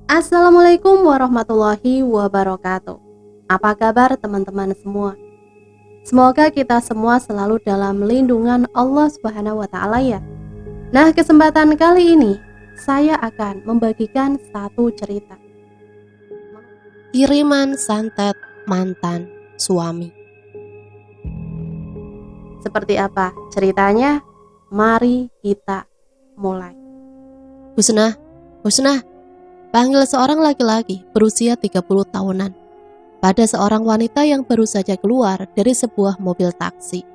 Assalamualaikum warahmatullahi wabarakatuh. Apa kabar teman-teman semua? Semoga kita semua selalu dalam lindungan Allah Subhanahu wa taala ya. Nah, kesempatan kali ini saya akan membagikan satu cerita. Kiriman santet mantan suami. Seperti apa ceritanya? Mari kita mulai. Husna, panggil seorang laki-laki berusia 30 tahunan pada seorang wanita yang baru saja keluar dari sebuah mobil taksi.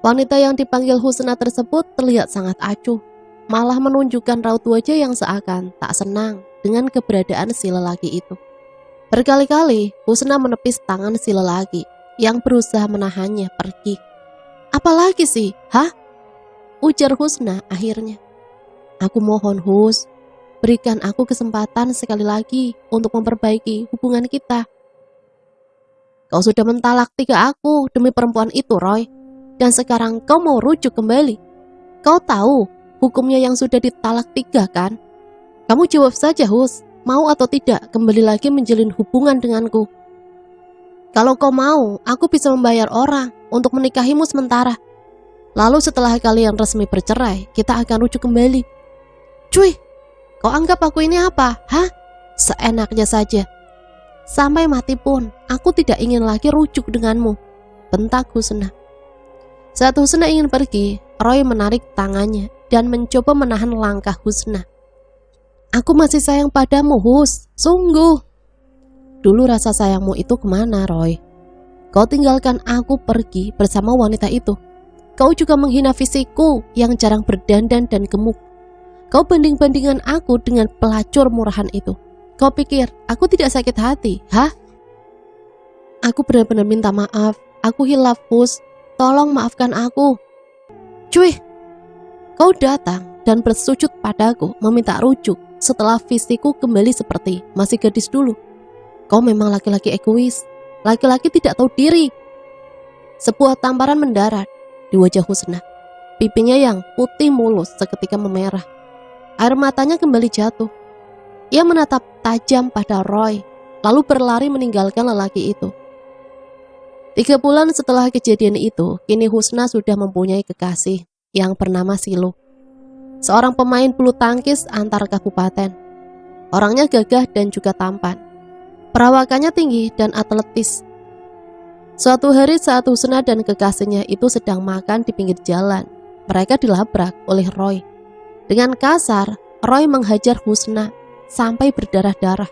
Wanita yang dipanggil Husna tersebut terlihat sangat acuh, malah menunjukkan raut wajah yang seakan tak senang dengan keberadaan si lelaki itu. Berkali-kali Husna menepis tangan si lelaki yang berusaha menahannya pergi. "Apalagi sih, hah?" ujar Husna akhirnya. "Aku mohon Hus, berikan aku kesempatan sekali lagi untuk memperbaiki hubungan kita. Kau sudah mentalak 3 aku demi perempuan itu, Roy. Dan sekarang kau mau rujuk kembali. Kau tahu hukumnya yang sudah ditalak 3 kan? Kamu jawab saja Hus, mau atau tidak kembali lagi menjalin hubungan denganku. Kalau kau mau, aku bisa membayar orang untuk menikahimu sementara. Lalu setelah kalian resmi bercerai, kita akan rujuk kembali." "Cuy, kau anggap aku ini apa? Hah? Seenaknya saja. Sampai mati pun, aku tidak ingin lagi rujuk denganmu," bentak Husna. Saat Husna ingin pergi, Roy menarik tangannya dan mencoba menahan langkah Husna. "Aku masih sayang padamu, Hus. Sungguh." "Dulu rasa sayangmu itu kemana, Roy? Kau tinggalkan aku pergi bersama wanita itu. Kau juga menghina fisikku yang jarang berdandan dan gemuk. Kau banding-bandingkan aku dengan pelacur murahan itu. Kau pikir aku tidak sakit hati, hah? Aku benar-benar minta maaf. Aku hilaf, Hus. Tolong maafkan aku." "Cuy, kau datang dan bersujud padaku meminta rujuk setelah fisikku kembali seperti masih gadis dulu. Kau memang laki-laki egois, laki-laki tidak tahu diri." Sebuah tamparan mendarat di wajah Husna. Pipinya yang putih mulus seketika memerah. Air matanya kembali jatuh. Ia menatap tajam pada Roy, lalu berlari meninggalkan lelaki itu. 3 bulan setelah kejadian itu, kini Husna sudah mempunyai kekasih yang bernama Silo, seorang pemain bulu tangkis antar kabupaten. Orangnya gagah dan juga tampan. Perawakannya tinggi dan atletis. Suatu hari saat Husna dan kekasihnya itu sedang makan di pinggir jalan, mereka dilabrak oleh Roy. Dengan kasar, Roy menghajar Husna sampai berdarah-darah.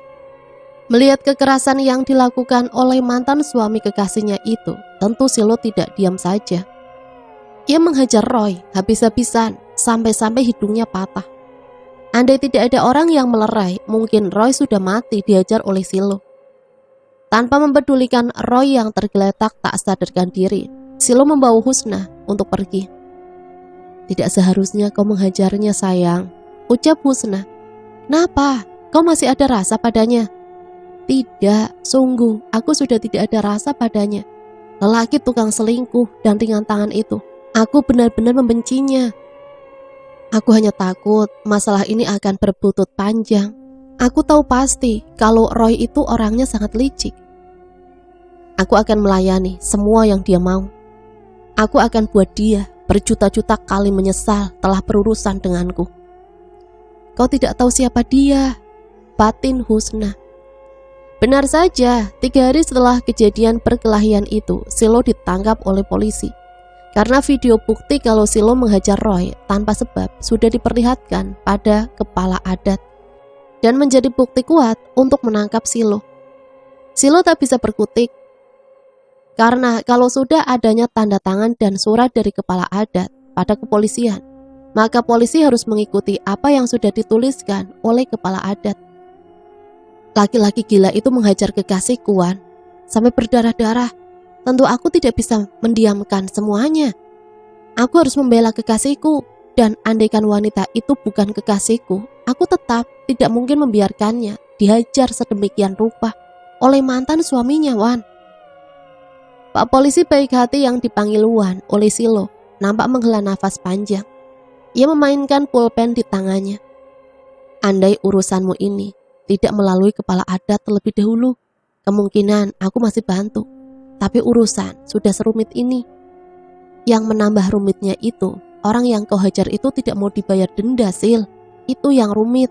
Melihat kekerasan yang dilakukan oleh mantan suami kekasihnya itu, tentu Silo tidak diam saja. Ia menghajar Roy habis-habisan sampai-sampai hidungnya patah. Andai tidak ada orang yang melerai, mungkin Roy sudah mati dihajar oleh Silo. Tanpa mempedulikan Roy yang tergeletak tak sadarkan diri, Silo membawa Husna untuk pergi. "Tidak seharusnya kau menghajarnya, sayang," ucap Husna. "Kenapa? Kau masih ada rasa padanya?" "Tidak, sungguh, aku sudah tidak ada rasa padanya. Lelaki tukang selingkuh dan ringan tangan itu, aku benar-benar membencinya. Aku hanya takut masalah ini akan berbutut panjang. Aku tahu pasti kalau Roy itu orangnya sangat licik. Aku akan melayani semua yang dia mau. Aku akan buat dia berjuta-juta kali menyesal telah berurusan denganku." "Kau tidak tahu siapa dia," batin Husna. Benar saja, 3 hari setelah kejadian perkelahian itu, Silo ditangkap oleh polisi. Karena video bukti kalau Silo menghajar Roy tanpa sebab sudah diperlihatkan pada kepala adat dan menjadi bukti kuat untuk menangkap Silo. Silo tak bisa berkutik, karena kalau sudah adanya tanda tangan dan surat dari kepala adat pada kepolisian, maka polisi harus mengikuti apa yang sudah dituliskan oleh kepala adat. Laki-laki gila itu menghajar kekasihku, Wan, sampai berdarah-darah. Tentu aku tidak bisa mendiamkan semuanya. Aku harus membela kekasihku, dan andaikan wanita itu bukan kekasihku, aku tetap tidak mungkin membiarkannya dihajar sedemikian rupa oleh mantan suaminya, Wan." Pak polisi baik hati yang dipanggil Wan oleh Silo nampak menghela nafas panjang. Ia memainkan pulpen di tangannya. "Andai urusanmu ini tidak melalui kepala adat terlebih dahulu, kemungkinan aku masih bantu. Tapi urusan sudah serumit ini. Yang menambah rumitnya itu, orang yang kau hajar itu tidak mau dibayar denda, Sil. Itu yang rumit.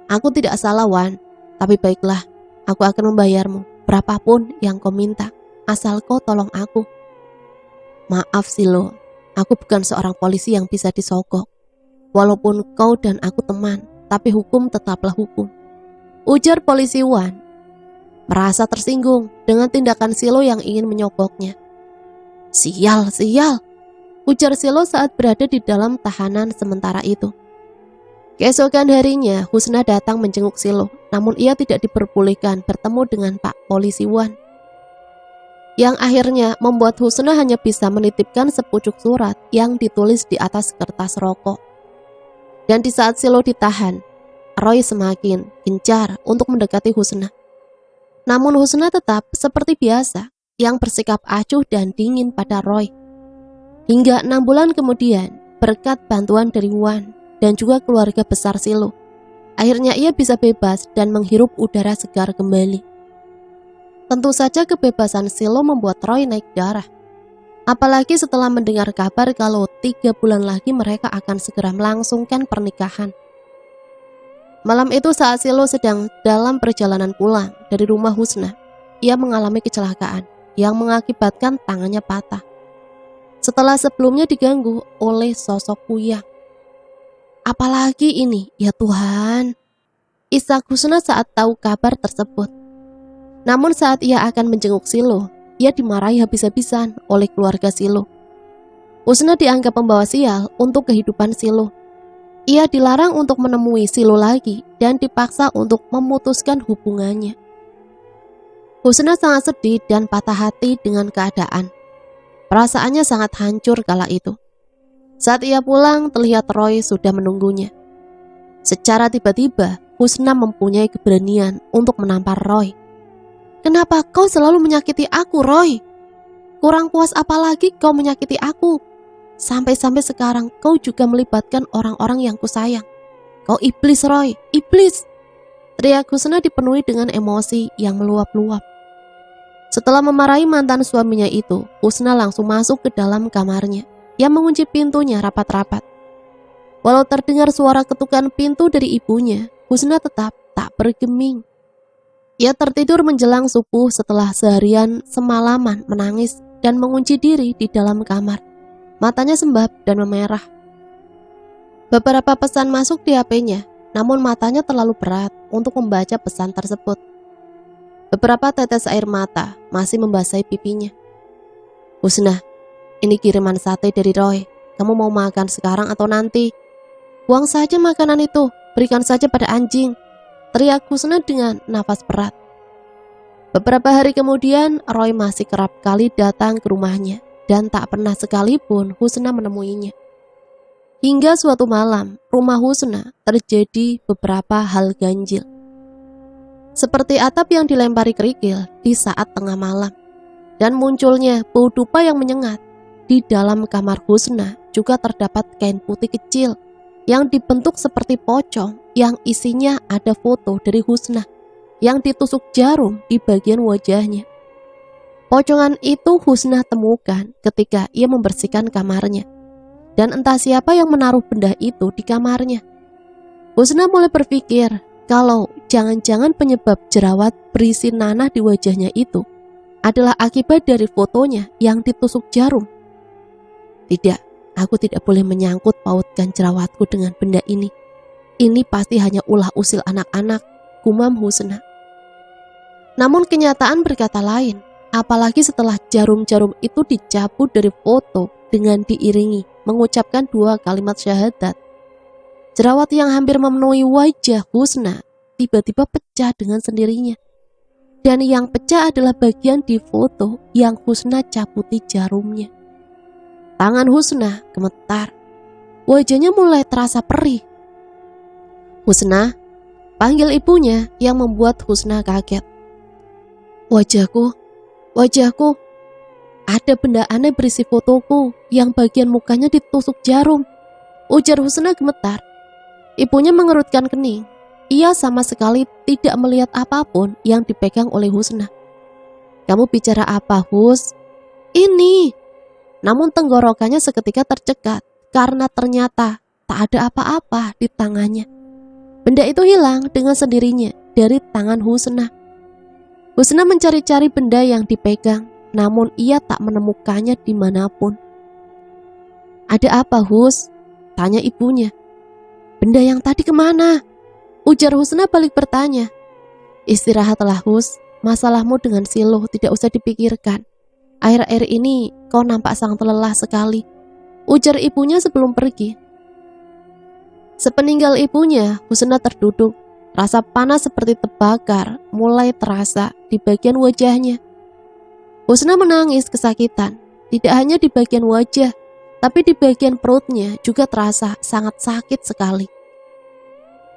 Aku tidak salah, Wan. Tapi baiklah, aku akan membayarmu berapapun yang kau minta, asal kau tolong aku. Maaf, Silo, aku bukan seorang polisi yang bisa disogok. Walaupun kau dan aku teman, tapi hukum tetaplah hukum, ujar polisi Wan, merasa tersinggung dengan tindakan Silo yang ingin menyogoknya. Sial, ujar Silo saat berada di dalam tahanan sementara itu. Keesokan harinya, Husna datang menjenguk Silo, namun ia tidak diperbolehkan bertemu dengan Pak Polisi Wan. Yang akhirnya membuat Husna hanya bisa menitipkan sepucuk surat yang ditulis di atas kertas rokok. Dan di saat Silo ditahan, Roy semakin gencar untuk mendekati Husna. Namun Husna tetap seperti biasa, yang bersikap acuh dan dingin pada Roy. Hingga 6 bulan kemudian, berkat bantuan dari Wan dan juga keluarga besar Silo, akhirnya ia bisa bebas dan menghirup udara segar kembali. Tentu saja kebebasan Silo membuat Roy naik darah. Apalagi setelah mendengar kabar kalau 3 bulan lagi mereka akan segera melangsungkan pernikahan. Malam itu saat Silo sedang dalam perjalanan pulang dari rumah Husna, ia mengalami kecelakaan yang mengakibatkan tangannya patah. Setelah sebelumnya diganggu oleh sosok Kuyang. Apalagi ini, ya Tuhan, isak Husna saat tahu kabar tersebut. Namun saat ia akan menjenguk Silo, ia dimarahi habis-habisan oleh keluarga Silo. Husna dianggap pembawa sial untuk kehidupan Silo. Ia dilarang untuk menemui Silo lagi dan dipaksa untuk memutuskan hubungannya. Husna sangat sedih dan patah hati dengan keadaan. Perasaannya sangat hancur kala itu. Saat ia pulang, terlihat Roy sudah menunggunya. Secara tiba-tiba, Husna mempunyai keberanian untuk menampar Roy. Kenapa kau selalu menyakiti aku, Roy? Kurang puas apa lagi kau menyakiti aku? Sampai-sampai sekarang kau juga melibatkan orang-orang yang kusayang. Kau iblis, Roy, iblis! Teriak Husna dipenuhi dengan emosi yang meluap-luap. Setelah memarahi mantan suaminya itu, Husna langsung masuk ke dalam kamarnya. Ia mengunci pintunya rapat-rapat. Walau terdengar suara ketukan pintu dari ibunya, Husna tetap tak bergeming. Ia tertidur menjelang subuh setelah seharian semalaman menangis dan mengunci diri di dalam kamar. Matanya sembab dan memerah. Beberapa pesan masuk di HP-nya, namun matanya terlalu berat untuk membaca pesan tersebut. Beberapa tetes air mata masih membasahi pipinya. Husna, ini kiriman sate dari Roy. Kamu mau makan sekarang atau nanti? Buang saja makanan itu, berikan saja pada anjing, teriak Husna dengan nafas berat. Beberapa hari kemudian, Roy masih kerap kali datang ke rumahnya dan tak pernah sekalipun Husna menemuinya. Hingga suatu malam, rumah Husna terjadi beberapa hal ganjil. Seperti atap yang dilempari kerikil di saat tengah malam, dan munculnya bau dupa yang menyengat. Di dalam kamar Husna juga terdapat kain putih kecil yang dibentuk seperti pocong yang isinya ada foto dari Husna yang ditusuk jarum di bagian wajahnya. Pocongan itu Husna temukan ketika ia membersihkan kamarnya, dan entah siapa yang menaruh benda itu di kamarnya. Husna mulai berpikir kalau jangan-jangan penyebab jerawat berisi nanah di wajahnya itu adalah akibat dari fotonya yang ditusuk jarum. Tidak, aku tidak boleh menyangkut pautkan jerawatku dengan benda ini. Ini pasti hanya ulah usil anak-anak, gumam Husna. Namun kenyataan berkata lain, apalagi setelah jarum-jarum itu dicabut dari foto dengan diiringi mengucapkan 2 kalimat syahadat. Jerawat yang hampir memenuhi wajah Husna tiba-tiba pecah dengan sendirinya. Dan yang pecah adalah bagian di foto yang Husna cabuti jarumnya. Tangan Husna gemetar. Wajahnya mulai terasa perih. Husna, panggil ibunya yang membuat Husna kaget. Wajahku, ada benda aneh berisi fotoku yang bagian mukanya ditusuk jarum, ujar Husna gemetar. Ibunya mengerutkan kening. ia sama sekali tidak melihat apapun yang dipegang oleh Husna. "Kamu bicara apa, Hus?" "Ini." Namun tenggorokannya seketika tercekat karena ternyata tak ada apa-apa di tangannya. Benda itu hilang dengan sendirinya dari tangan Husna. Husna mencari-cari benda yang dipegang, namun ia tak menemukannya dimanapun. "Ada apa, Hus?" tanya ibunya. "Benda yang tadi kemana?" ujar Husna balik bertanya. "Istirahatlah, Hus, masalahmu dengan Siluh tidak usah dipikirkan. Akhir-akhir ini kau nampak sangat lelah sekali," ujar ibunya sebelum pergi. Sepeninggal ibunya, Husna terduduk. Rasa panas seperti terbakar mulai terasa di bagian wajahnya. Husna menangis kesakitan, tidak hanya di bagian wajah, tapi di bagian perutnya juga terasa sangat sakit sekali.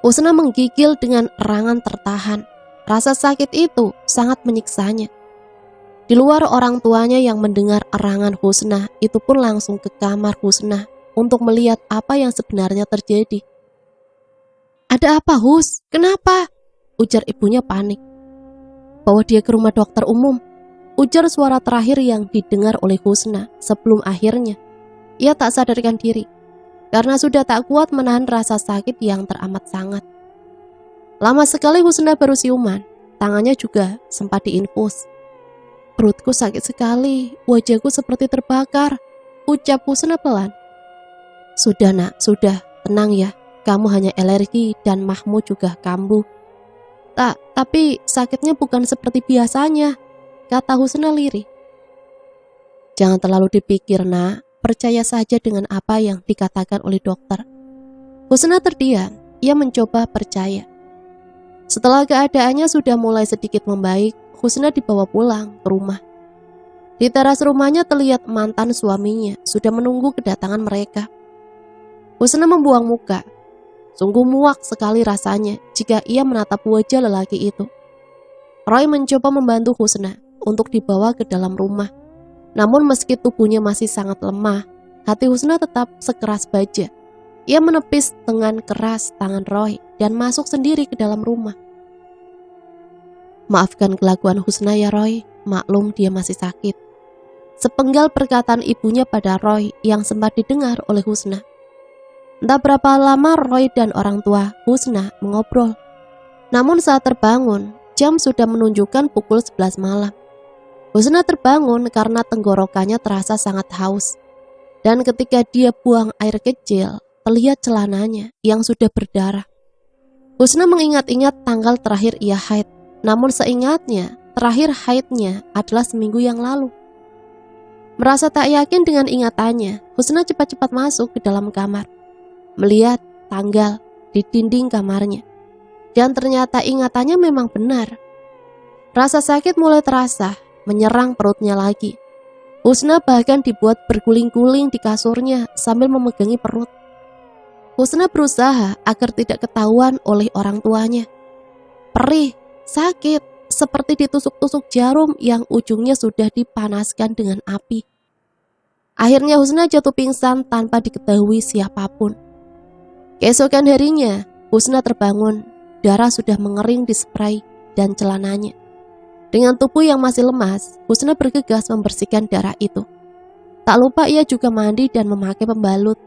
Husna menggigil dengan erangan tertahan. Rasa sakit itu sangat menyiksanya. Di luar orang tuanya yang mendengar erangan Husna, itu pun langsung ke kamar Husna untuk melihat apa yang sebenarnya terjadi. "Ada apa, Hus? Kenapa?" ujar ibunya panik. "Bawa dia ke rumah dokter umum," ujar suara terakhir yang didengar oleh Husna sebelum akhirnya ia tak sadarkan diri karena sudah tak kuat menahan rasa sakit yang teramat sangat. Lama sekali Husna baru siuman, tangannya juga sempat diinfus. "Perutku sakit sekali, wajahku seperti terbakar," ucap Husna pelan. "Sudah nak, sudah, tenang ya. Kamu hanya alergi dan mahmu juga kambuh." Tapi sakitnya bukan seperti biasanya," kata Husna lirih. "Jangan terlalu dipikir, nak. Percaya saja dengan apa yang dikatakan oleh dokter." Husna terdiam, ia mencoba percaya. Setelah keadaannya sudah mulai sedikit membaik, Husna dibawa pulang ke rumah. Di teras rumahnya terlihat mantan suaminya sudah menunggu kedatangan mereka. Husna membuang muka. Sungguh muak sekali rasanya jika ia menatap wajah lelaki itu. Roy mencoba membantu Husna untuk dibawa ke dalam rumah. Namun meski tubuhnya masih sangat lemah, hati Husna tetap sekeras baja. Ia menepis dengan keras tangan Roy dan masuk sendiri ke dalam rumah. "Maafkan kelakuan Husna ya Roy, maklum dia masih sakit." Sepenggal perkataan ibunya pada Roy yang sempat didengar oleh Husna. Entah berapa lama Roy dan orang tua Husna mengobrol. Namun saat terbangun, jam sudah menunjukkan pukul 11 malam. Husna terbangun karena tenggorokannya terasa sangat haus. Dan ketika dia buang air kecil, terlihat celananya yang sudah berdarah. Husna mengingat-ingat tanggal terakhir ia haid. Namun seingatnya, terakhir haidnya adalah seminggu yang lalu. Merasa tak yakin dengan ingatannya, Husna cepat-cepat masuk ke dalam kamar. Melihat tanggal di dinding kamarnya. Dan ternyata ingatannya memang benar. Rasa sakit mulai terasa, menyerang perutnya lagi. Husna bahkan dibuat berguling-guling di kasurnya sambil memegangi perut. Husna berusaha agar tidak ketahuan oleh orang tuanya. Perih, sakit, seperti ditusuk-tusuk jarum yang ujungnya sudah dipanaskan dengan api. Akhirnya Husna jatuh pingsan tanpa diketahui siapapun. Keesokan harinya, Husna terbangun, darah sudah mengering di spray dan celananya. Dengan tubuh yang masih lemas, Husna bergegas membersihkan darah itu. Tak lupa ia juga mandi dan memakai pembalut.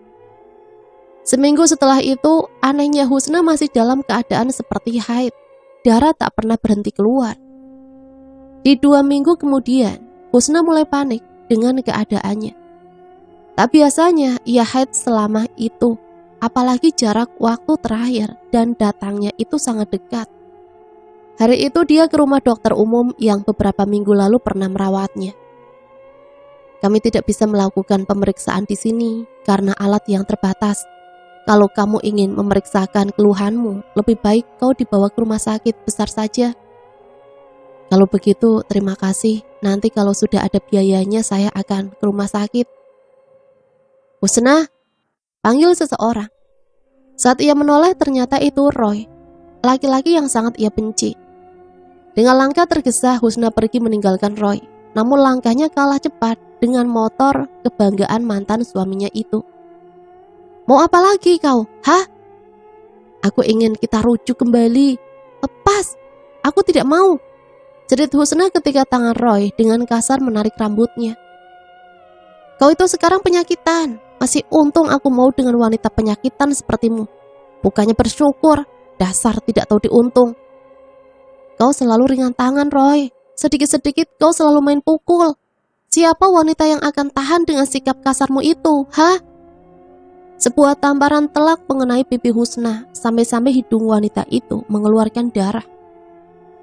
Seminggu setelah itu, anehnya Husna masih dalam keadaan seperti haid. Darah tak pernah berhenti keluar. Di 2 minggu kemudian, Husna mulai panik dengan keadaannya. Tak biasanya ia haid selama itu. Apalagi jarak waktu terakhir dan datangnya itu sangat dekat. Hari itu dia ke rumah dokter umum yang beberapa minggu lalu pernah merawatnya. "Kami tidak bisa melakukan pemeriksaan di sini karena alat yang terbatas. Kalau kamu ingin memeriksakan keluhanmu, lebih baik kau dibawa ke rumah sakit besar saja." "Kalau begitu, terima kasih. Nanti kalau sudah ada biayanya saya akan ke rumah sakit." "Husna," panggil seseorang. Saat ia menoleh ternyata itu Roy, laki-laki yang sangat ia benci. Dengan langkah tergesa Husna pergi meninggalkan Roy. Namun langkahnya kalah cepat dengan motor kebanggaan mantan suaminya itu. "Mau apa lagi kau? Hah?" Aku ingin kita rujuk kembali. Lepas, aku tidak mau. Jerit Husna ketika tangan Roy dengan kasar menarik rambutnya. Kau itu sekarang penyakitan. Masih untung aku mau dengan wanita penyakitan sepertimu. Bukannya bersyukur, dasar tidak tahu diuntung. Kau selalu ringan tangan, Roy. Sedikit-sedikit kau selalu main pukul. Siapa wanita yang akan tahan dengan sikap kasarmu itu, ha? Sebuah tamparan telak mengenai pipi Husna, sampai-sampai hidung wanita itu mengeluarkan darah.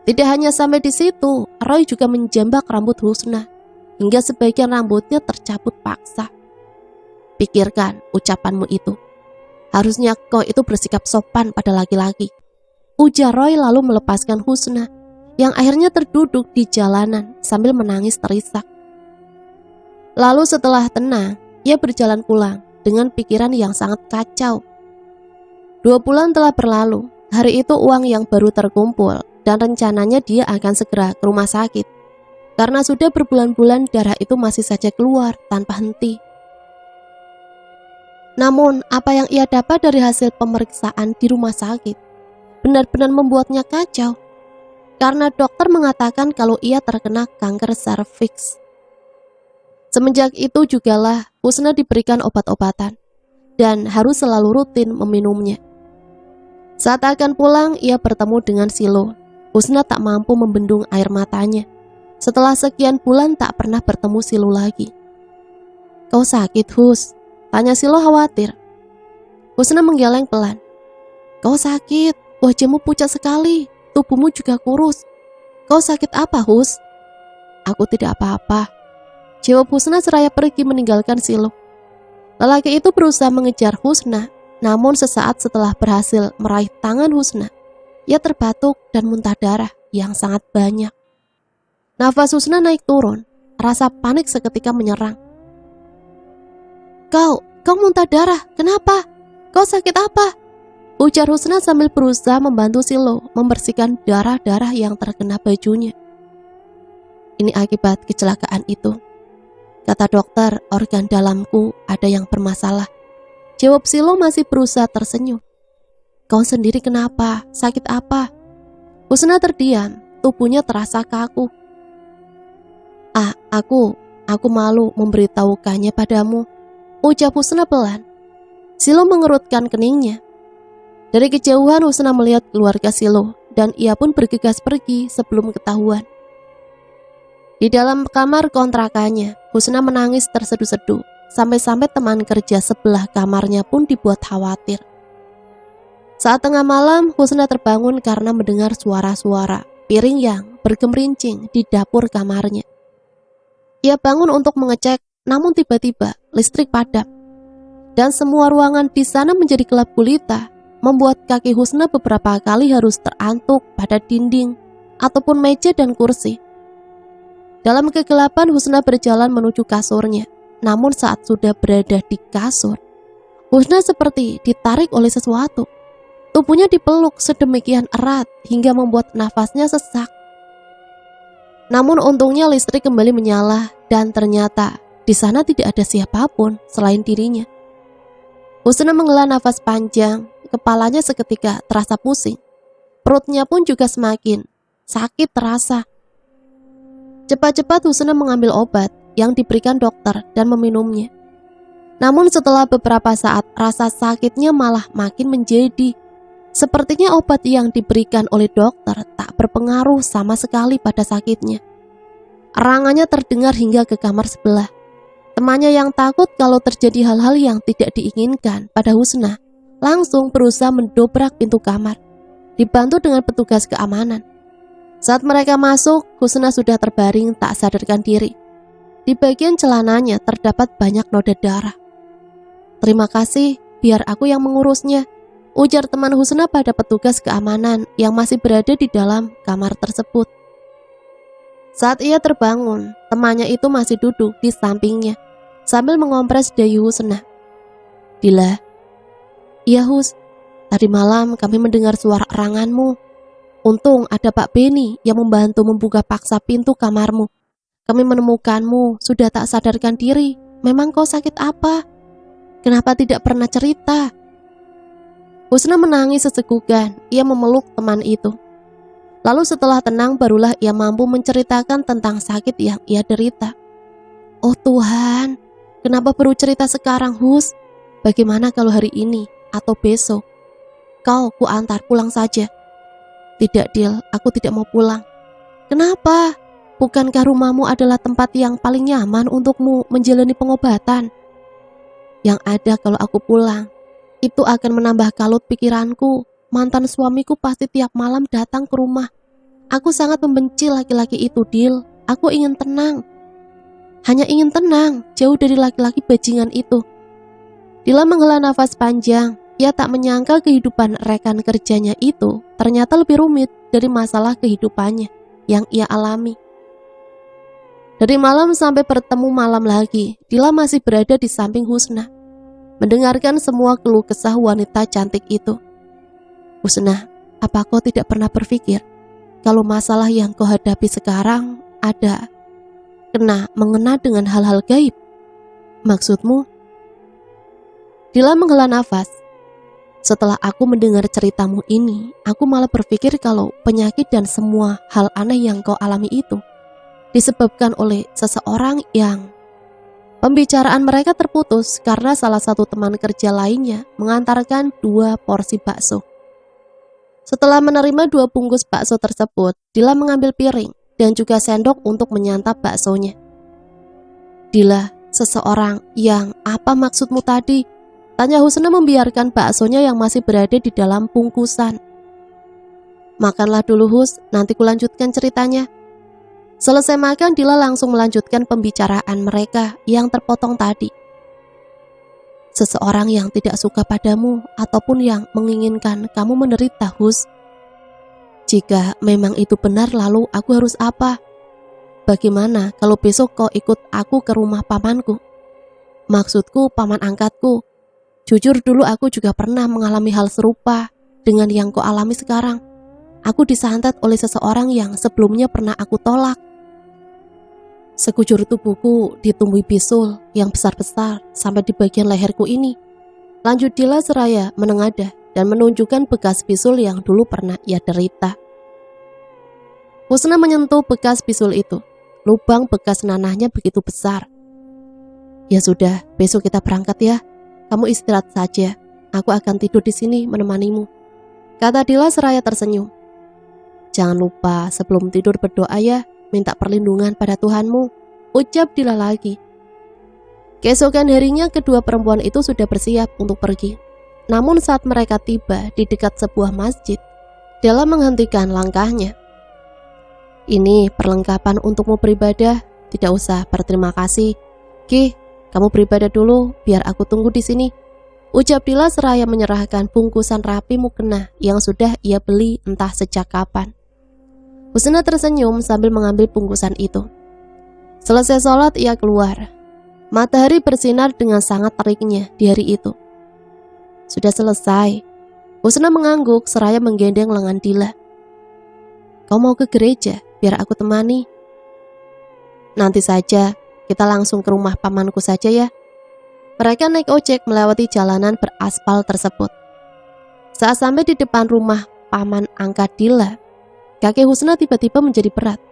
Tidak hanya sampai di situ, Roy juga menjambak rambut Husna, hingga sebagian rambutnya tercabut paksa. Pikirkan ucapanmu itu. Harusnya kau itu bersikap sopan pada laki-laki. Ujar Roy lalu melepaskan Husna, yang akhirnya terduduk di jalanan sambil menangis terisak. Lalu setelah tenang, ia berjalan pulang dengan pikiran yang sangat kacau. 2 bulan telah berlalu. Hari itu uang yang baru terkumpul dan rencananya dia akan segera ke rumah sakit. Karena sudah berbulan-bulan darah itu masih saja keluar tanpa henti. Namun apa yang ia dapat dari hasil pemeriksaan di rumah sakit benar-benar membuatnya kacau. Karena dokter mengatakan kalau ia terkena kanker serviks. Semenjak itu jugalah Husna diberikan obat-obatan dan harus selalu rutin meminumnya. Saat akan pulang, ia bertemu dengan Silo. Husna tak mampu membendung air matanya. Setelah sekian bulan tak pernah bertemu Silo lagi. Kau sakit, Hus? Tanya Silo khawatir. Husna menggeleng pelan. Kau sakit, wajahmu pucat sekali, tubuhmu juga kurus. Kau sakit apa, Hus? Aku tidak apa-apa. Jawab Husna seraya pergi meninggalkan Silo. Lelaki itu berusaha mengejar Husna, namun sesaat setelah berhasil meraih tangan Husna, ia terbatuk dan muntah darah yang sangat banyak. Nafas Husna naik turun, rasa panik seketika menyerang. Kau muntah darah, kenapa? Kau sakit apa? Ujar Husna sambil berusaha membantu Silo membersihkan darah-darah yang terkena bajunya. Ini akibat kecelakaan itu. Kata dokter, organ dalamku ada yang bermasalah. Jawab Silo masih berusaha tersenyum. Kau sendiri kenapa? Sakit apa? Husna terdiam, tubuhnya terasa kaku. Aku malu memberitahukannya padamu. Ucap Husna pelan. Silo mengerutkan keningnya. Dari kejauhan Husna melihat keluarga Silo dan ia pun bergegas pergi sebelum ketahuan. Di dalam kamar kontrakannya, Husna menangis terseduh-seduh, sampai-sampai teman kerja sebelah kamarnya pun dibuat khawatir. Saat tengah malam, Husna terbangun karena mendengar suara-suara piring yang bergemerincing di dapur kamarnya. Ia bangun untuk mengecek, namun tiba-tiba listrik padam. Dan semua ruangan di sana menjadi gelap gulita, membuat kaki Husna beberapa kali harus terantuk pada dinding ataupun meja dan kursi. Dalam kegelapan Husna berjalan menuju kasurnya. Namun saat sudah berada di kasur, Husna seperti ditarik oleh sesuatu. Tubuhnya dipeluk sedemikian erat hingga membuat nafasnya sesak. Namun untungnya listrik kembali menyala dan ternyata di sana tidak ada siapapun selain dirinya. Husna menghela nafas panjang, kepalanya seketika terasa pusing. Perutnya pun juga semakin sakit terasa. Cepat-cepat Husna mengambil obat yang diberikan dokter dan meminumnya. Namun setelah beberapa saat rasa sakitnya malah makin menjadi. Sepertinya obat yang diberikan oleh dokter tak berpengaruh sama sekali pada sakitnya. Erangannya terdengar hingga ke kamar sebelah. Temannya yang takut kalau terjadi hal-hal yang tidak diinginkan pada Husna langsung berusaha mendobrak pintu kamar, dibantu dengan petugas keamanan. Saat mereka masuk, Husna sudah terbaring tak sadarkan diri. Di bagian celananya terdapat banyak noda darah. Terima kasih, biar aku yang mengurusnya, ujar teman Husna pada petugas keamanan yang masih berada di dalam kamar tersebut. Saat ia terbangun, temannya itu masih duduk di sampingnya, sambil mengompres dahi Husna. Dila. Iya Hus, tadi malam kami mendengar suara eranganmu. Untung ada Pak Beni yang membantu membuka paksa pintu kamarmu. Kami menemukanmu sudah tak sadarkan diri. Memang kau sakit apa? Kenapa tidak pernah cerita? Husna menangis sesegukan. Ia memeluk teman itu. Lalu setelah tenang barulah ia mampu menceritakan tentang sakit yang ia derita. Oh Tuhan, kenapa baru cerita sekarang, Hus? Bagaimana kalau hari ini atau besok? Kau ku antar pulang saja. Tidak, Dil, aku tidak mau pulang. Kenapa? Bukankah rumahmu adalah tempat yang paling nyaman untukmu menjalani pengobatan? Yang ada kalau aku pulang, itu akan menambah kalut pikiranku. Mantan suamiku pasti tiap malam datang ke rumah. Aku sangat membenci laki-laki itu, Dil. Aku ingin tenang. Hanya ingin tenang, jauh dari laki-laki bajingan itu. Dila menghela nafas panjang. Ia tak menyangka kehidupan rekan kerjanya itu ternyata lebih rumit dari masalah kehidupannya yang ia alami. Dari malam sampai bertemu malam lagi, Dila masih berada di samping Husna, mendengarkan semua keluh kesah wanita cantik itu. Husna, apa kau tidak pernah berpikir kalau masalah yang kau hadapi sekarang ada mengena dengan hal-hal gaib? Maksudmu? Dila menghela nafas. Setelah aku mendengar ceritamu ini, aku malah berpikir kalau penyakit dan semua hal aneh yang kau alami itu disebabkan oleh seseorang yang pembicaraan mereka terputus karena salah satu teman kerja lainnya mengantarkan 2 porsi bakso. Setelah menerima 2 bungkus bakso tersebut, Dila mengambil piring dan juga sendok untuk menyantap baksonya. Dila, seseorang yang apa maksudmu tadi? Tanya Husna membiarkan baksonya yang masih berada di dalam bungkusan. Makanlah dulu Hus, nanti kulanjutkan ceritanya. Selesai makan, Dila langsung melanjutkan pembicaraan mereka yang terpotong tadi. Seseorang yang tidak suka padamu ataupun yang menginginkan kamu menderita, Hus. Jika memang itu benar, lalu aku harus apa? Bagaimana kalau besok kau ikut aku ke rumah pamanku? Maksudku paman angkatku. Jujur dulu aku juga pernah mengalami hal serupa dengan yang kau alami sekarang. Aku disantet oleh seseorang yang sebelumnya pernah aku tolak. Sekujur tubuhku ditumbuhi bisul yang besar-besar sampai di bagian leherku ini. Lanjut Dila seraya menengadah dan menunjukkan bekas bisul yang dulu pernah ia derita. Husna menyentuh bekas bisul itu. Lubang bekas nanahnya begitu besar. Ya sudah, besok kita berangkat ya. Kamu istirahat saja, aku akan tidur di sini menemanimu, kata Dila seraya tersenyum. Jangan lupa sebelum tidur berdoa ya, minta perlindungan pada Tuhanmu, ucap Dila lagi. Keesokan harinya kedua perempuan itu sudah bersiap untuk pergi. Namun saat mereka tiba di dekat sebuah masjid, Dila menghentikan langkahnya. Ini perlengkapan untukmu beribadah, tidak usah berterima kasih. Ki, kamu beribadah dulu, biar aku tunggu di sini, ucap Dila seraya menyerahkan bungkusan rapi mukena yang sudah ia beli entah sejak kapan. Husna tersenyum sambil mengambil bungkusan itu. Selesai sholat ia keluar. Matahari bersinar dengan sangat teriknya di hari itu. Sudah selesai. Husna mengangguk seraya menggendeng lengan Dila. Kau mau ke gereja biar aku temani? Nanti saja. Kita langsung ke rumah pamanku saja ya. Mereka naik ojek melewati jalanan beraspal tersebut. Saat sampai di depan rumah paman angkat Dila, kaki Husna tiba-tiba menjadi berat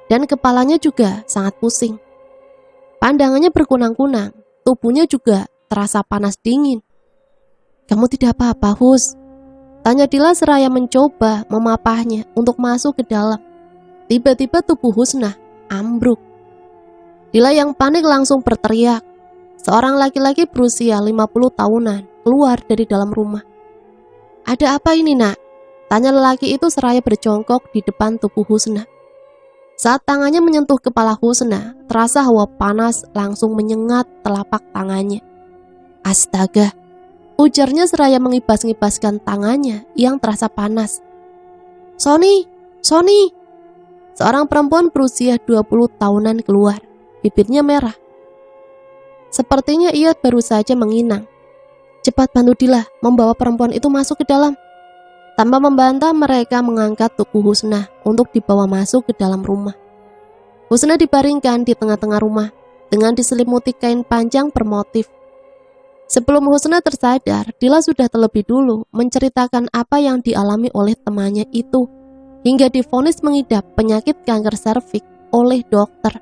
dan kepalanya juga sangat pusing. Pandangannya berkunang-kunang, tubuhnya juga terasa panas dingin. Kamu tidak apa-apa, Hus? Tanya Dila seraya mencoba memapahnya untuk masuk ke dalam. Tiba-tiba tubuh Husna ambruk. Dila yang panik langsung berteriak. Seorang laki-laki berusia 50 tahunan keluar dari dalam rumah. Ada apa ini nak? Tanya lelaki itu seraya berjongkok di depan tubuh Husna. Saat tangannya menyentuh kepala Husna, terasa hawa panas langsung menyengat telapak tangannya. Astaga, ujarnya seraya mengibas-ngibaskan tangannya yang terasa panas. Sony, Sony! Seorang perempuan berusia 20 tahunan keluar. Bibirnya merah. Sepertinya ia baru saja menginang. Cepat bantu Dila membawa perempuan itu masuk ke dalam. Tanpa membantah mereka mengangkat tubuh Husna untuk dibawa masuk ke dalam rumah. Husna dibaringkan di tengah-tengah rumah dengan diselimuti kain panjang bermotif. Sebelum Husna tersadar, Dila sudah terlebih dulu menceritakan apa yang dialami oleh temannya itu, hingga divonis mengidap penyakit kanker serviks oleh dokter.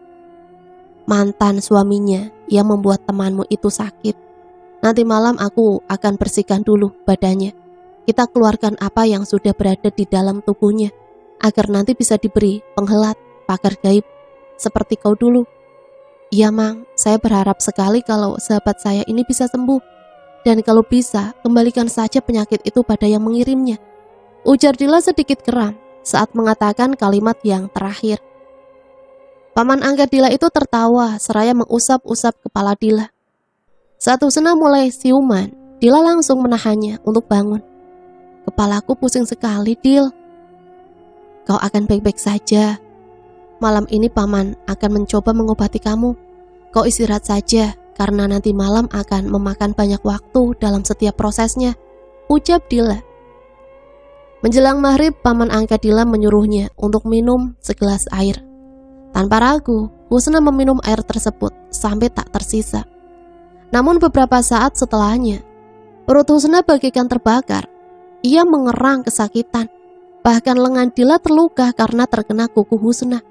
Mantan suaminya yang membuat temanmu itu sakit. Nanti malam aku akan bersihkan dulu badannya. Kita keluarkan apa yang sudah berada di dalam tubuhnya, agar nanti bisa diberi penghelat, pakar gaib, seperti kau dulu. Iya Mang, saya berharap sekali kalau sahabat saya ini bisa sembuh. Dan kalau bisa, kembalikan saja penyakit itu pada yang mengirimnya. Ujar Dila sedikit geram saat mengatakan kalimat yang terakhir. Paman angkat Dila itu tertawa seraya mengusap-usap kepala Dila. Saat Husna mulai siuman, Dila langsung menahannya untuk bangun. Kepalaku pusing sekali, Dil. Kau akan baik-baik saja. Malam ini paman akan mencoba mengobati kamu. Kau istirahat saja, karena nanti malam akan memakan banyak waktu dalam setiap prosesnya, ucap Dila. Menjelang maghrib, paman angkat Dila menyuruhnya untuk minum segelas air. Tanpa ragu, Husna meminum air tersebut sampai tak tersisa. Namun beberapa saat setelahnya, perut Husna bagaikan terbakar. Ia mengerang kesakitan. Bahkan lengan Dila terluka karena terkena kuku Husna.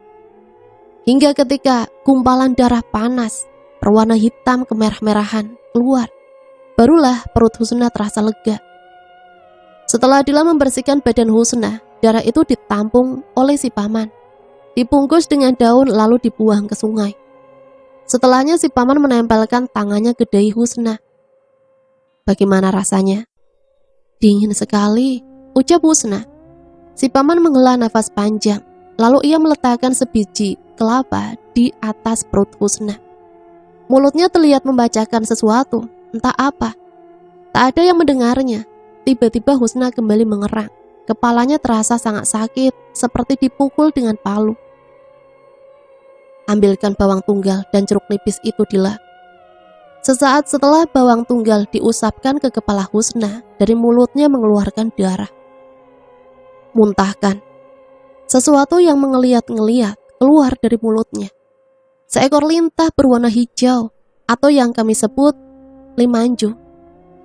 Hingga ketika gumpalan darah panas berwarna hitam kemerah-merahan keluar, barulah perut Husna terasa lega. Setelah Dila membersihkan badan Husna, darah itu ditampung oleh si paman, dibungkus dengan daun lalu dibuang ke sungai. Setelahnya si paman menempelkan tangannya ke dahi Husna. Bagaimana rasanya? Dingin sekali, ucap Husna. Si paman menghela nafas panjang, lalu ia meletakkan sebiji kelapa di atas perut Husna. Mulutnya terlihat membacakan sesuatu, entah apa. Tak ada yang mendengarnya. Tiba-tiba Husna kembali mengerang. Kepalanya terasa sangat sakit, seperti dipukul dengan palu. Ambilkan bawang tunggal dan jeruk nipis itu, Dila. Sesaat setelah bawang tunggal diusapkan ke kepala Husna, dari mulutnya mengeluarkan darah. Muntahkan. Sesuatu yang mengeliat-ngeliat keluar dari mulutnya. Seekor lintah berwarna hijau, atau yang kami sebut limanju,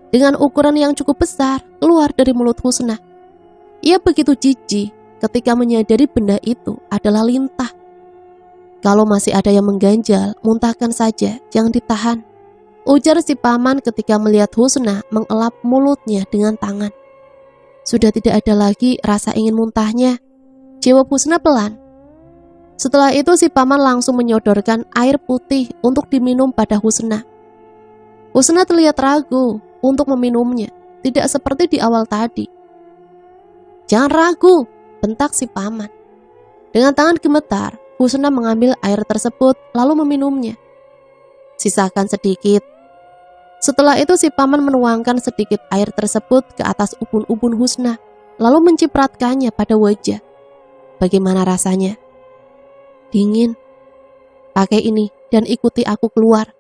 dengan ukuran yang cukup besar keluar dari mulut Husna. Ia begitu jijik ketika menyadari benda itu adalah lintah. Kalau masih ada yang mengganjal, muntahkan saja, jangan ditahan, ujar si paman ketika melihat Husna mengelap mulutnya dengan tangan. Sudah tidak ada lagi rasa ingin muntahnya, jawab Husna pelan. Setelah itu si paman langsung menyodorkan air putih untuk diminum pada Husna. Husna terlihat ragu untuk meminumnya, tidak seperti di awal tadi. Jangan ragu, bentak si paman. Dengan tangan gemetar, Husna mengambil air tersebut lalu meminumnya. Sisakan sedikit. Setelah itu si paman menuangkan sedikit air tersebut ke atas ubun-ubun Husna, lalu mencipratkannya pada wajah. Bagaimana rasanya? Dingin. Pakai ini dan ikuti aku keluar.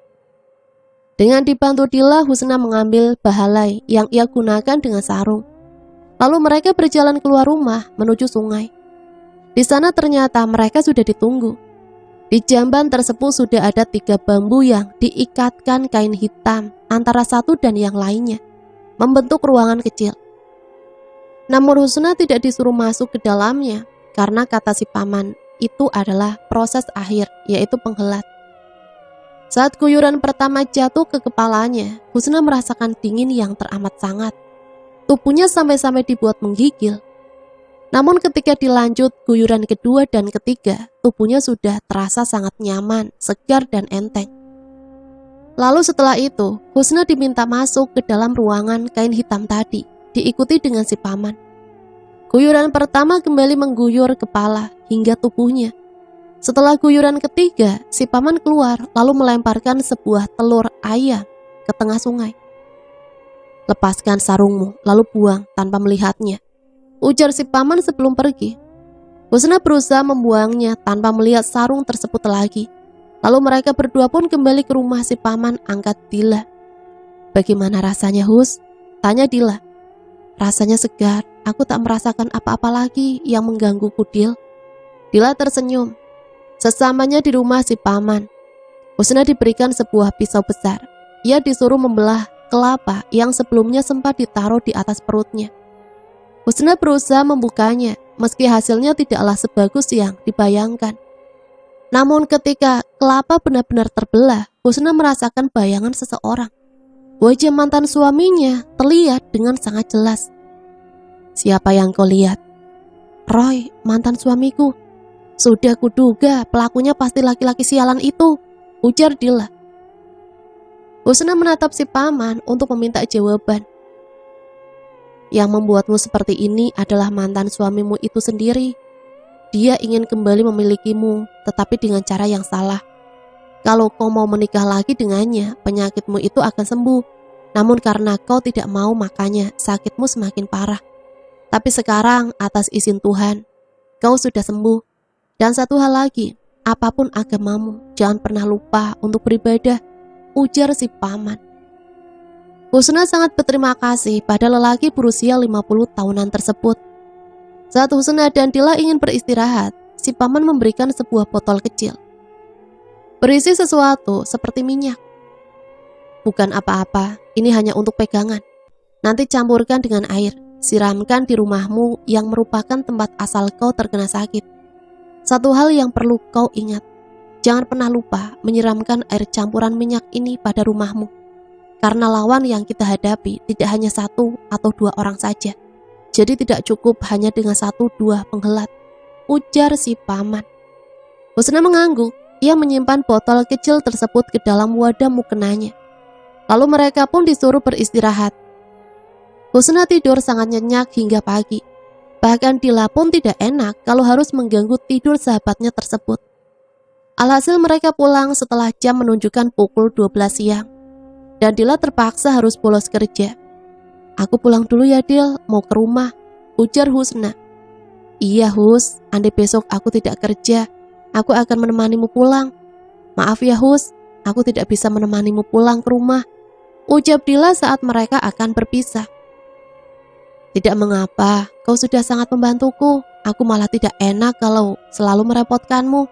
Dengan dibantu Dila, Husna mengambil bahalai yang ia gunakan dengan sarung. Lalu mereka berjalan keluar rumah menuju sungai. Di sana ternyata mereka sudah ditunggu. Di jamban tersebut sudah ada 3 bambu yang diikatkan kain hitam antara satu dan yang lainnya, membentuk ruangan kecil. Namun Husna tidak disuruh masuk ke dalamnya karena kata si paman, itu adalah proses akhir, yaitu penghelat. Saat guyuran pertama jatuh ke kepalanya, Husna merasakan dingin yang teramat sangat. Tubuhnya sampai-sampai dibuat menggigil. Namun ketika dilanjut guyuran kedua dan ketiga, tubuhnya sudah terasa sangat nyaman, segar dan enteng. Lalu setelah itu, Husna diminta masuk ke dalam ruangan kain hitam tadi, diikuti dengan si paman. Guyuran pertama kembali mengguyur kepala hingga tubuhnya. Setelah guyuran ketiga, si paman keluar lalu melemparkan sebuah telur ayam ke tengah sungai. Lepaskan sarungmu lalu buang tanpa melihatnya, ujar si paman sebelum pergi. Husna berusaha membuangnya tanpa melihat sarung tersebut lagi. Lalu mereka berdua pun kembali ke rumah si paman angkat Dila. Bagaimana rasanya, Hus? Tanya Dila. Rasanya segar, aku tak merasakan apa-apa lagi yang menggangguku, Dil. Dila tersenyum. Sesamanya di rumah si paman, Husna diberikan sebuah pisau besar. Ia disuruh membelah kelapa yang sebelumnya sempat ditaruh di atas perutnya. Husna berusaha membukanya, meski hasilnya tidaklah sebagus yang dibayangkan. Namun ketika kelapa benar-benar terbelah, Husna merasakan bayangan seseorang. Wajah mantan suaminya terlihat dengan sangat jelas. "Siapa yang kau lihat?" "Roy, mantan suamiku." "Sudah kuduga pelakunya pasti laki-laki sialan itu," ujar Dila. Husna menatap si paman untuk meminta jawaban. "Yang membuatmu seperti ini adalah mantan suamimu itu sendiri. Dia ingin kembali memilikimu, tetapi dengan cara yang salah. Kalau kau mau menikah lagi dengannya, penyakitmu itu akan sembuh. Namun karena kau tidak mau, makanya sakitmu semakin parah. Tapi sekarang atas izin Tuhan, kau sudah sembuh. Dan satu hal lagi, apapun agamamu, jangan pernah lupa untuk beribadah," ujar si paman. Husna sangat berterima kasih pada lelaki berusia 50 tahunan tersebut. Saat Husna dan Dila ingin beristirahat, si paman memberikan sebuah botol kecil berisi sesuatu seperti minyak. "Bukan apa-apa, ini hanya untuk pegangan. Nanti campurkan dengan air, siramkan di rumahmu yang merupakan tempat asal kau terkena sakit. Satu hal yang perlu kau ingat, jangan pernah lupa menyiramkan air campuran minyak ini pada rumahmu. Karena lawan yang kita hadapi tidak hanya satu atau dua orang saja. Jadi tidak cukup hanya dengan satu dua penghelat," ujar si paman. Husna mengangguk. Ia menyimpan botol kecil tersebut ke dalam wadah mukenanya. Lalu mereka pun disuruh beristirahat. Husna tidur sangat nyenyak hingga pagi. Bahkan Dila pun tidak enak kalau harus mengganggu tidur sahabatnya tersebut. Alhasil mereka pulang setelah jam menunjukkan pukul 12 siang. Dan Dila terpaksa harus bolos kerja. "Aku pulang dulu ya Dil, mau ke rumah," ujar Husna. "Iya Hus, andai besok aku tidak kerja, aku akan menemanimu pulang." "Maaf ya Hus, aku tidak bisa menemanimu pulang ke rumah," ujar Dila saat mereka akan berpisah. "Tidak mengapa, kau sudah sangat membantuku. Aku malah tidak enak kalau selalu merepotkanmu."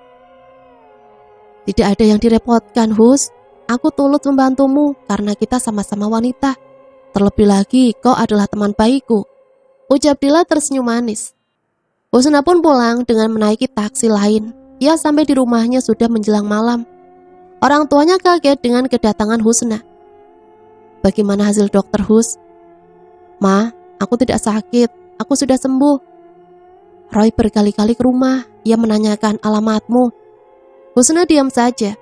"Tidak ada yang direpotkan Hus. Aku turut membantumu karena kita sama-sama wanita. Terlebih lagi kau adalah teman baikku," ujar Dila tersenyum manis. Husna pun pulang dengan menaiki taksi lain. Ia sampai di rumahnya sudah menjelang malam. Orang tuanya kaget dengan kedatangan Husna. "Bagaimana hasil dokter Hus?" "Ma, aku tidak sakit, aku sudah sembuh. Roy berkali-kali ke rumah, ia menanyakan alamatmu." Husna diam saja.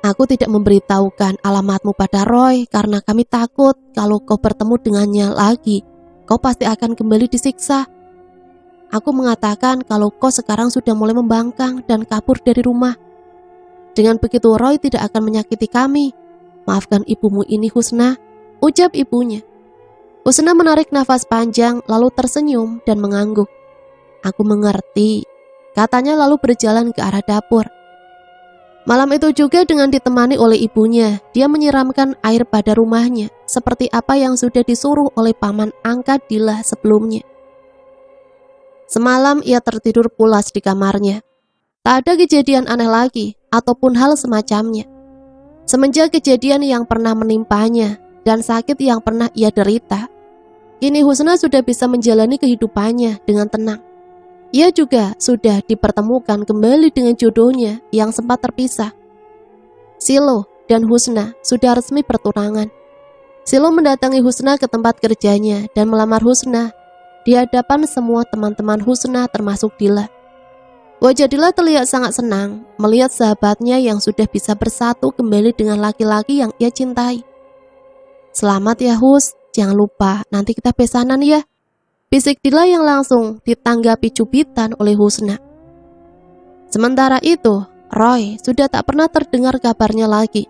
"Aku tidak memberitahukan alamatmu pada Roy karena kami takut kalau kau bertemu dengannya lagi, kau pasti akan kembali disiksa. Aku mengatakan kalau kau sekarang sudah mulai membangkang dan kabur dari rumah. Dengan begitu Roy tidak akan menyakiti kami. Maafkan ibumu ini Husna," ucap ibunya. Husna menarik nafas panjang lalu tersenyum dan mengangguk. "Aku mengerti," katanya lalu berjalan ke arah dapur. Malam itu juga dengan ditemani oleh ibunya, dia menyiramkan air pada rumahnya, seperti apa yang sudah disuruh oleh paman angkat Dila sebelumnya. Semalam ia tertidur pulas di kamarnya. Tak ada kejadian aneh lagi, ataupun hal semacamnya. Semenjak kejadian yang pernah menimpanya, dan sakit yang pernah ia derita, kini Husna sudah bisa menjalani kehidupannya dengan tenang. Ia juga sudah dipertemukan kembali dengan jodohnya yang sempat terpisah. Silo dan Husna sudah resmi bertunangan. Silo mendatangi Husna ke tempat kerjanya dan melamar Husna di hadapan semua teman-teman Husna termasuk Dila. Wajah Dila terlihat sangat senang melihat sahabatnya yang sudah bisa bersatu kembali dengan laki-laki yang ia cintai. "Selamat ya Hus, jangan lupa nanti kita besanan ya," bisik Dila yang langsung ditanggapi cubitan oleh Husna. Sementara itu, Roy sudah tak pernah terdengar kabarnya lagi.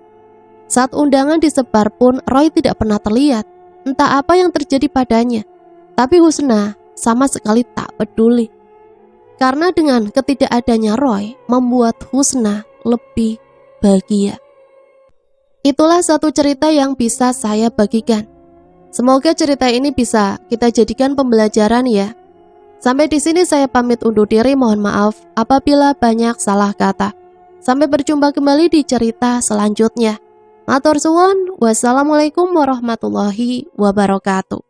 Saat undangan disebar pun Roy tidak pernah terlihat. Entah apa yang terjadi padanya. Tapi Husna sama sekali tak peduli. Karena dengan ketidakadanya Roy membuat Husna lebih bahagia. Itulah satu cerita yang bisa saya bagikan. Semoga cerita ini bisa kita jadikan pembelajaran ya. Sampai di sini saya pamit undur diri, mohon maaf apabila banyak salah kata. Sampai berjumpa kembali di cerita selanjutnya. Matur suwun, wassalamualaikum warahmatullahi wabarakatuh.